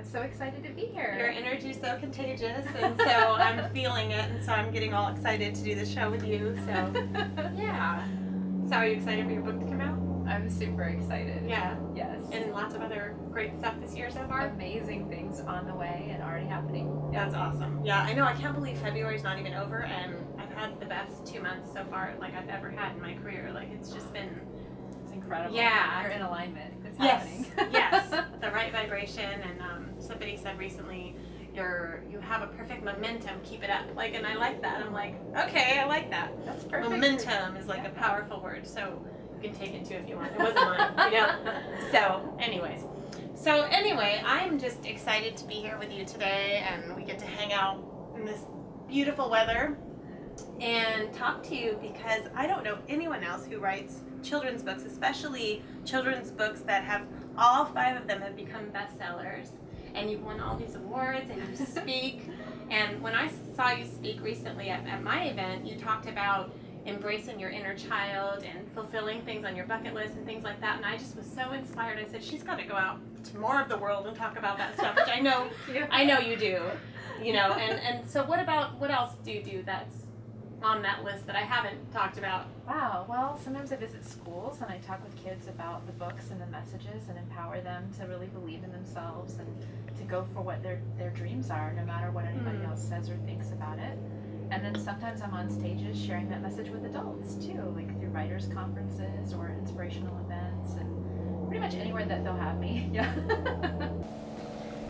I'm so excited to be here. Your energy is so contagious, and so I'm feeling it, and so I'm getting all excited to do the show with you. So, yeah. So, are you excited for your book to come out? I'm super excited. Yeah. Yes. And lots of other great stuff this year so far? Amazing things on the way and already happening. That's awesome. Yeah, I know. I can't believe February's not even over, and I've had the best 2 months so far, like I've ever had in my career. Like, it's just been... It's incredible. Yeah. You're in alignment. It's Yes. happening. Yes. The right vibration, and somebody said recently, you have a perfect momentum, keep it up. Like, and I like that. I'm like, okay, I like that. That's perfect. Momentum is like a powerful word, so you can take it too if you want. It wasn't mine, you know? So, anyway, I'm just excited to be here with you today, and we get to hang out in this beautiful weather and talk to you, because I don't know anyone else who writes children's books, especially children's books that have, all 5 of them have become bestsellers, and you've won all these awards, and you speak. And when I saw you speak recently at my event, you talked about embracing your inner child and fulfilling things on your bucket list and things like that, and I just was so inspired. I said, she's got to go out to more of the world and talk about that stuff, which I know you do, you know. And so what else do you do that's on that list that I haven't talked about? Wow. Well, sometimes I visit schools and I talk with kids about the books and the messages and empower them to really believe in themselves and to go for what their dreams are, no matter what anybody else says or thinks about it. And then sometimes I'm on stages sharing that message with adults too, like through writers' conferences or inspirational events, and pretty much anywhere that they'll have me. Yeah.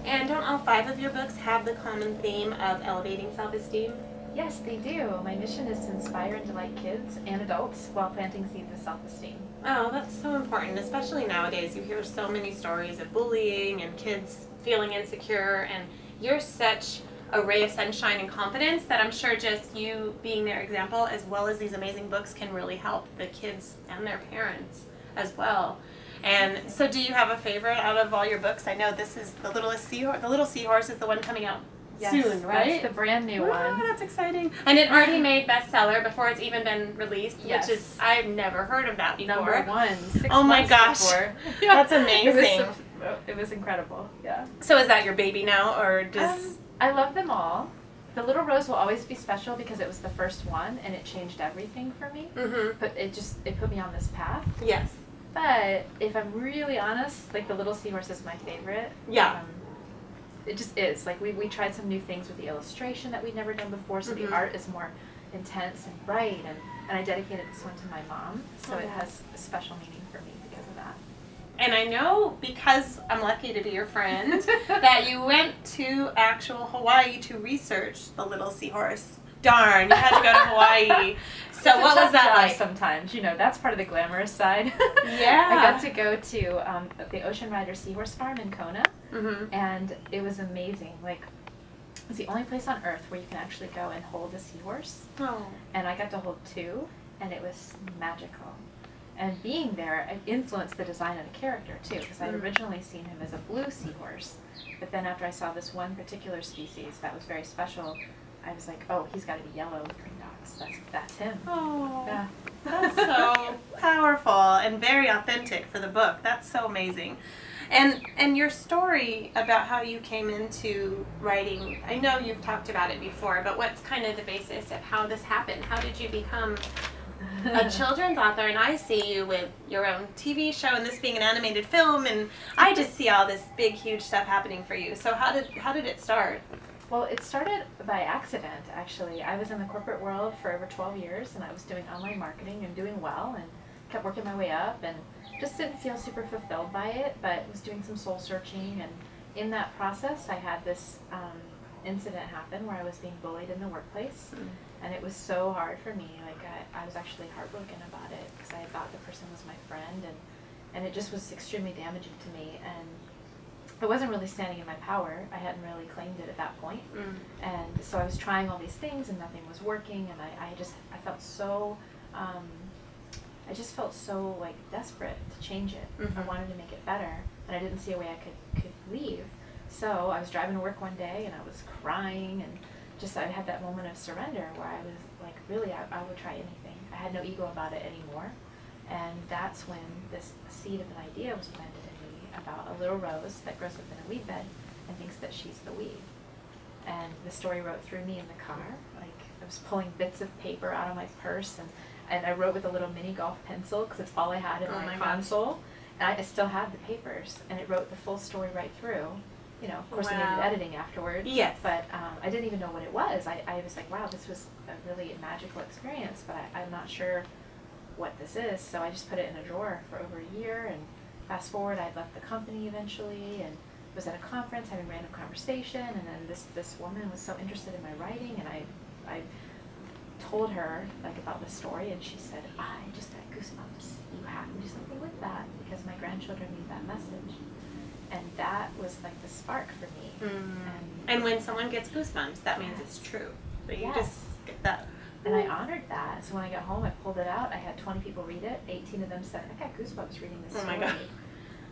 And don't all 5 of your books have the common theme of elevating self-esteem? Yes, they do. My mission is to inspire and delight kids and adults while planting seeds of self-esteem. Oh, that's so important, especially nowadays. You hear so many stories of bullying and kids feeling insecure, and you're such a ray of sunshine and confidence that I'm sure just you being their example, as well as these amazing books, can really help the kids and their parents as well. And so, do you have a favorite out of all your books? I know this is the Little Seahorse. The Little Seahorse is the one coming out soon, right? That's the brand new one. Oh, that's exciting. And it already made bestseller before it's even been released, Yes. which is, I've never heard of that before. Number 1. 6 Oh my months gosh. before. That's amazing. It was incredible. Yeah. So is that your baby now, or just... I love them all. The Little Rose will always be special because it was the first one and it changed everything for me. Mm-hmm. But it put me on this path. Yes. But if I'm really honest, like the Little Seahorse is my favorite. Yeah. It just is. Like we tried some new things with the illustration that we'd never done before, so the art is more intense and bright, and I dedicated this one to my mom, so it has a special meaning for me because of that. And I know, because I'm lucky to be your friend, that you went to actual Hawaii to research the Little Seahorse. Darn, you had to go to Hawaii. So what was that like? Sometimes, that's part of the glamorous side. Yeah. I got to go to the Ocean Rider Seahorse Farm in Kona, and it was amazing. Like, it's the only place on earth where you can actually go and hold a seahorse. Oh. And I got to hold 2, and it was magical. And being there, it influenced the design of the character too, because I'd originally seen him as a blue seahorse, but then after I saw this one particular species that was very special, I was like, oh, he's got to be yellow with green dots. That's him. Oh, Yeah. that's so powerful and very authentic for the book. That's so amazing. And your story about how you came into writing, I know you've talked about it before, but what's kind of the basis of how this happened? How did you become a children's author? And I see you with your own TV show, and this being an animated film, and I just see all this big, huge stuff happening for you. So how did it start? Well, it started by accident, actually. I was in the corporate world for over 12 years, and I was doing online marketing and doing well, and kept working my way up, and just didn't feel super fulfilled by it, but was doing some soul searching, and in that process, I had this incident happen where I was being bullied in the workplace, and it was so hard for me. Like, I was actually heartbroken about it, because I thought the person was my friend, and it just was extremely damaging to me, and I wasn't really standing in my power. I hadn't really claimed it at that point. And so I was trying all these things and nothing was working, and I felt so, I just felt so like desperate to change it. I wanted to make it better, and I didn't see a way I could leave. So I was driving to work one day and I was crying, and just I had that moment of surrender where I was like, really, I would try anything. I had no ego about it anymore. And that's when this seed of an idea was planted in me about a little rose that grows up in a weed bed and thinks that she's the we. And the story wrote through me in the car. Like, I was pulling bits of paper out of my purse, and I wrote with a little mini golf pencil because it's all I had in my console. And I still have the papers, and it wrote the full story right through. You know, of course, I needed editing afterwards. Yes. But I didn't even know what it was. I was like, wow, this was a really magical experience, but I'm not sure what this is. So I just put it in a drawer for over a year, and fast forward, I'd left the company eventually, and was at a conference having random conversation, and then this woman was so interested in my writing, and I told her like about the story, and she said, I just got goosebumps. You have to do something with that because my grandchildren need that message. And that was like the spark for me. And when someone gets goosebumps, that means it's true. But you just get that. And I honored that. So when I got home, I pulled it out. I had 20 people read it. 18 of them said, I got goosebumps reading this story. Oh my God.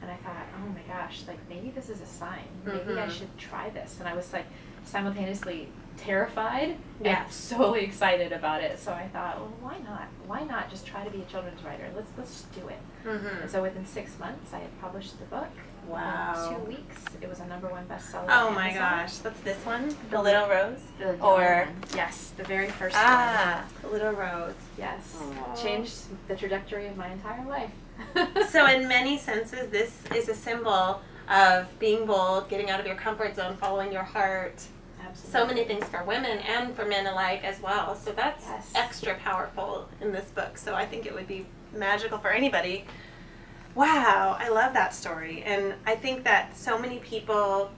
And I thought, oh my gosh, like maybe this is a sign. Maybe I should try this. And I was like simultaneously terrified and solely excited about it. So I thought, well, why not? Why not just try to be a children's writer? Let's just do it. And so within 6 months, I had published the book. Wow. In 2 weeks, it was a #1 bestseller. Oh my gosh, that's this one? The Little Rose? Or yes, the very first one. The Little Rose. Yes. Aww. Changed the trajectory of my entire life. So in many senses, this is a symbol of being bold, getting out of your comfort zone, following your heart. Absolutely. So many things for women and for men alike as well. So that's extra powerful in this book. So I think it would be magical for anybody. Wow, I love that story. And I think that so many people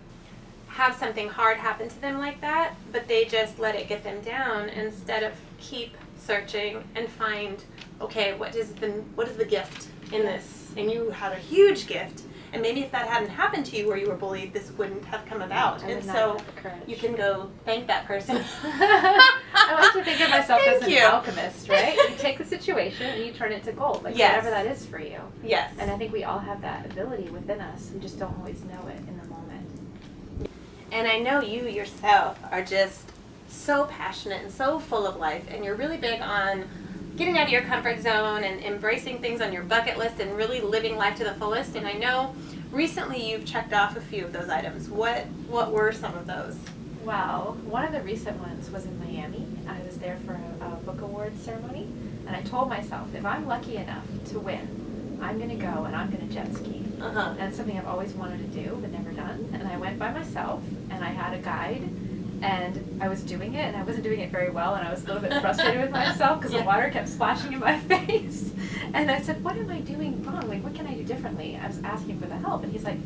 have something hard happen to them like that, but they just let it get them down instead of keep searching and find, okay, what is the gift in this? And you had a huge gift. And maybe if that hadn't happened to you where you were bullied, this wouldn't have come about. And so you can go thank that person. I like to think of myself as an alchemist, right? You take the situation and you turn it to gold, like whatever that is for you. Yes. And I think we all have that ability within us. We just don't always know it in the moment. And I know you yourself are just so passionate and so full of life, and you're really big on getting out of your comfort zone and embracing things on your bucket list and really living life to the fullest. And I know recently you've checked off a few of those items. What were some of those? Well, one of the recent ones was in Miami. I was there for a book award ceremony, and I told myself, if I'm lucky enough to win, I'm going to go and I'm going to jet ski. And it's something I've always wanted to do but never done. And I went by myself, and I had a guide, and I was doing it, and I wasn't doing it very well, and I was a little bit frustrated with myself because the water kept splashing in my face. And I said, what am I doing wrong? Like, what can I do differently? I was asking for the help, and he's like,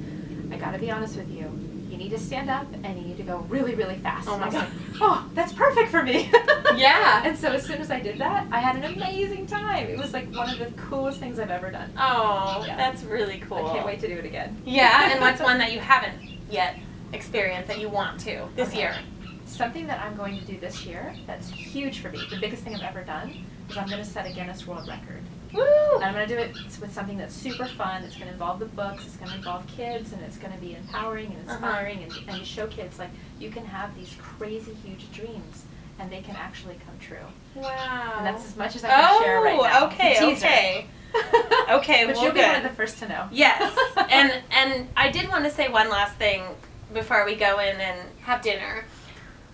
I got to be honest with you. You need to stand up, and you need to go really, really fast. Oh my God. Like, oh, that's perfect for me. Yeah. And so as soon as I did that, I had an amazing time. It was like one of the coolest things I've ever done. Oh, that's really cool. I can't wait to do it again. Yeah, and what's one that you haven't yet experienced that you want to this year? Something that I'm going to do this year that's huge for me, the biggest thing I've ever done, is I'm going to set a Guinness World Record. Woo! And I'm going to do it with something that's super fun. It's going to involve the books, it's going to involve kids, and it's going to be empowering and inspiring and show kids like you can have these crazy huge dreams and they can actually come true. Wow. And that's as much as I can share right now. Okay. Okay, but well, you'll be good. one of the first to know. Yes. And I did want to say one last thing before we go in and have dinner,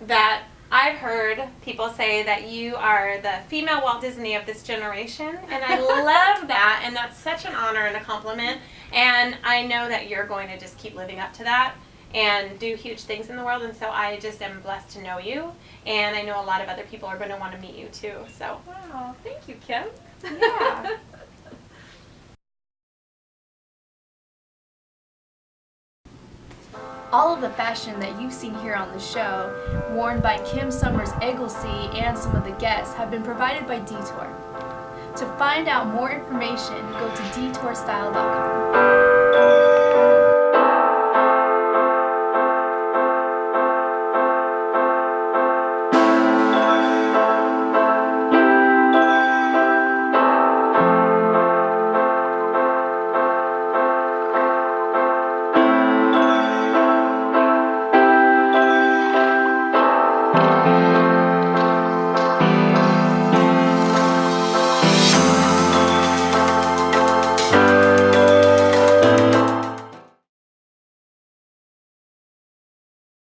that I've heard people say that you are the female Walt Disney of this generation, and I love that, and that's such an honor and a compliment, and I know that you're going to just keep living up to that and do huge things in the world, and so I just am blessed to know you, and I know a lot of other people are going to want to meet you too. So wow, thank you, Kim. Yeah. All of the fashion that you've seen here on the show, worn by Kim Somers Egelsee and some of the guests, have been provided by Detour. To find out more information, go to detourstyle.com.